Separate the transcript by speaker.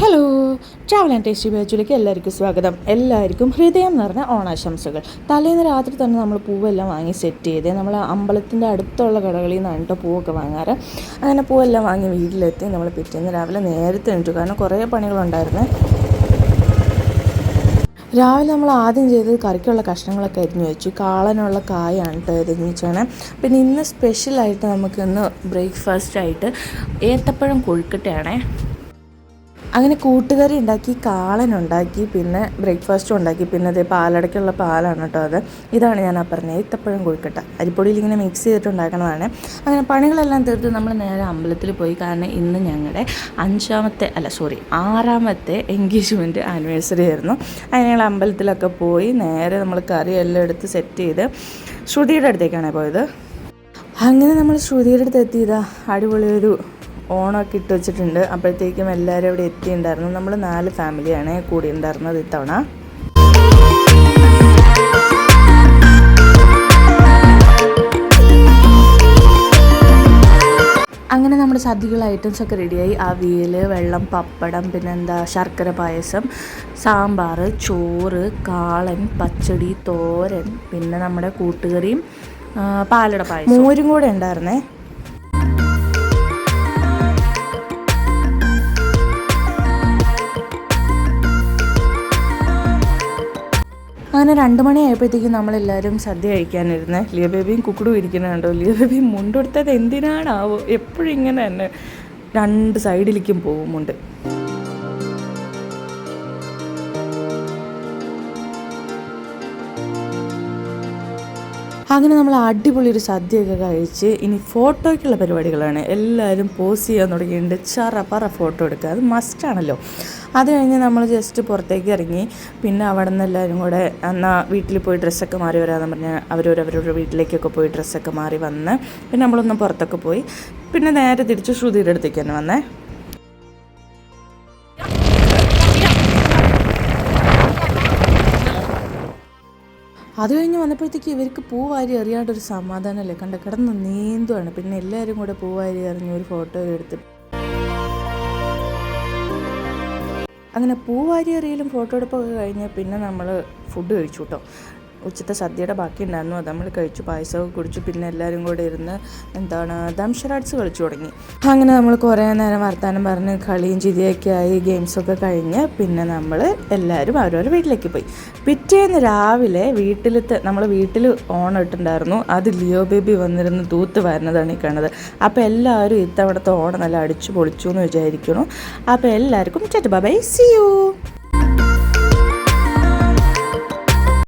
Speaker 1: Hello, travel and tasty ബാച്ചിലേക്ക് എല്ലാവർക്കും സ്വാഗതം. എല്ലാവർക്കും ഹൃദയം നിറഞ്ഞ ഓണാശംസകൾ. തലേന്ന് രാത്രി തന്നെ നമ്മൾ പൂവെല്ലാം വാങ്ങി സെറ്റ് ചെയ്ത് നമ്മൾ അമ്പലത്തിൻ്റെ അടുത്തുള്ള കടകളിൽ നിന്നാണ് കേട്ടോ പൂവൊക്കെ വാങ്ങാറ്. അങ്ങനെ പൂവെല്ലാം വാങ്ങി വീട്ടിലെത്തി നമ്മൾ പിറ്റേന്ന് രാവിലെ നേരത്തെ എണീറ്റു, കാരണം കുറേ പണികളുണ്ടായിരുന്നു. രാവിലെ നമ്മൾ ആദ്യം ചെയ്തത് കറിക്കുള്ള കഷ്ണങ്ങളൊക്കെ അരിഞ്ഞു വെച്ചു. കാളനുള്ള കായാണ് കേട്ടോ അരിഞ്ഞിച്ചാണ്. പിന്നെ ഇന്ന് സ്പെഷ്യലായിട്ട് നമുക്കിന്ന് ബ്രേക്ക്ഫാസ്റ്റായിട്ട് ഏത്തപ്പഴം കൊഴുക്കട്ടയാണേ. അങ്ങനെ കൂട്ടുകറി ഉണ്ടാക്കി, കാളനുണ്ടാക്കി, പിന്നെ ബ്രേക്ക്ഫാസ്റ്റും ഉണ്ടാക്കി. പിന്നെ അതേ പാലടയ്ക്കുള്ള പാലാണ് കേട്ടോ അത്. ഇതാണ് ഞാൻ പറഞ്ഞത് ഏത്തപ്പഴം കൊഴുക്കട്ട. അരിപ്പൊടിയിൽ ഇങ്ങനെ മിക്സ് ചെയ്തിട്ട് ഉണ്ടാക്കണതാണ്. അങ്ങനെ പണികളെല്ലാം തീർത്ത് നമ്മൾ നേരെ അമ്പലത്തിൽ പോയി. കാരണം ഇന്ന് ഞങ്ങളുടെ 6ാമത്തെ എൻഗേജ്മെൻറ്റ് ആനിവേഴ്സറി ആയിരുന്നു. അങ്ങനെ ഞങ്ങൾ അമ്പലത്തിലൊക്കെ പോയി നേരെ നമ്മൾ കറിയെല്ലാം എടുത്ത് സെറ്റ് ചെയ്ത് ശ്രുതിയുടെ അടുത്തേക്കാണ് പോയത്. അങ്ങനെ നമ്മൾ ശ്രുതിയുടെ അടുത്ത് എത്തിയതാ അടിപൊളിയൊരു ഓണമൊക്കെ ഇട്ട് വെച്ചിട്ടുണ്ട്. അപ്പോഴത്തേക്കും എല്ലാവരും അവിടെ എത്തിയിട്ടുണ്ടായിരുന്നു. നമ്മൾ 4 ഫാമിലിയാണ് കൂടി ഉണ്ടായിരുന്നത് ഇത്തവണ. അങ്ങനെ നമ്മുടെ സദ്യകൾ ഐറ്റംസൊക്കെ റെഡിയായി. അവിയൽ, വെള്ളം, പപ്പടം, പിന്നെന്താ ശർക്കര പായസം, സാമ്പാർ, ചോറ്, കാളൻ, പച്ചടി, തോരൻ, പിന്നെ നമ്മുടെ കൂട്ടുകറിയും പാലട പായസം, മോരും കൂടെ ഉണ്ടായിരുന്നേ. അങ്ങനെ 2 മണിയായപ്പോഴത്തേക്കും നമ്മളെല്ലാവരും സദ്യ കഴിക്കാനിരുന്നേ. ലിയോ ബേബിയും കുക്കുടും ഇരിക്കുന്നുണ്ടോ. ലിയോ ബേബി മുണ്ടെടുത്തത് എന്തിനാണാവോ, എപ്പോഴും ഇങ്ങനെ തന്നെ 2 സൈഡിലേക്കും പോകും മുണ്ട്. അങ്ങനെ നമ്മൾ അടിപൊളി ഒരു സദ്യയൊക്കെ കഴിച്ച് ഇനി ഫോട്ടോയ്ക്കുള്ള പരിപാടികളാണ്. എല്ലാവരും പോസ് ചെയ്യാൻ തുടങ്ങിയിട്ടുണ്ട്. പറ ഫോട്ടോ എടുക്കുക, അത് മസ്റ്റാണല്ലോ. അത് കഴിഞ്ഞ് നമ്മൾ ജസ്റ്റ് പുറത്തേക്ക് ഇറങ്ങി. പിന്നെ അവിടെ നിന്ന് എല്ലാവരും കൂടെ എന്നാൽ വീട്ടിൽ പോയി ഡ്രസ്സൊക്കെ മാറി വരാമെന്ന് പറഞ്ഞാൽ അവരവരുടെ വീട്ടിലേക്കൊക്കെ പോയി ഡ്രസ്സൊക്കെ മാറി വന്ന് പിന്നെ നമ്മളൊന്ന് പുറത്തൊക്കെ പോയി. പിന്നെ നേരെ തിരിച്ച് ശ്രുതിയുടെ അടുത്തേക്ക് തന്നെ വന്നേ. അത് കഴിഞ്ഞ് വന്നപ്പോഴത്തേക്ക് ഇവർക്ക് പൂവാരി എറിയാണ്ടൊരു സമാധാനമല്ലേ, കിടന്ന് നീന്തുവാണ്. പിന്നെ എല്ലാവരും കൂടെ പൂവാരി എറിഞ്ഞ് ഒരു ഫോട്ടോ എടുത്ത് അങ്ങനെ പൂവാരി എറിയലും ഫോട്ടോ എടുപ്പൊക്കെ കഴിഞ്ഞ് പിന്നെ നമ്മൾ ഫുഡ് കഴിച്ചു കേട്ടോ. ഉച്ചത്തെ സദ്യയുടെ ബാക്കി ഉണ്ടായിരുന്നു, അത് നമ്മൾ കഴിച്ചു. പായസമൊക്കെ കുടിച്ചു. പിന്നെ എല്ലാവരും കൂടെ ഇരുന്ന് ദംഷറാട്സ് കളിച്ചു തുടങ്ങി. അങ്ങനെ നമ്മൾ കുറേ നേരം വർത്താനം പറഞ്ഞ് കളിയും ചിരിയൊക്കെ ആയി, ഗെയിംസൊക്കെ കഴിഞ്ഞ് പിന്നെ നമ്മൾ എല്ലാവരും അവരവരുടെ വീട്ടിലേക്ക് പോയി. പിറ്റേന്ന് രാവിലെ നമ്മൾ വീട്ടിൽ ഓണം ഇട്ടുണ്ടായിരുന്നു. അത് ലിയോ ബേബി വന്നിരുന്ന് തൂത്ത് വരുന്നതാണ് ഈ കാണുന്നത്. അപ്പോൾ എല്ലാവരും ഇത്തവണത്തെ ഓണം നല്ല അടിച്ചു പൊളിച്ചു എന്ന് വിചാരിക്കുന്നു. അപ്പോൾ എല്ലാവർക്കും ബൈ, സീ യു.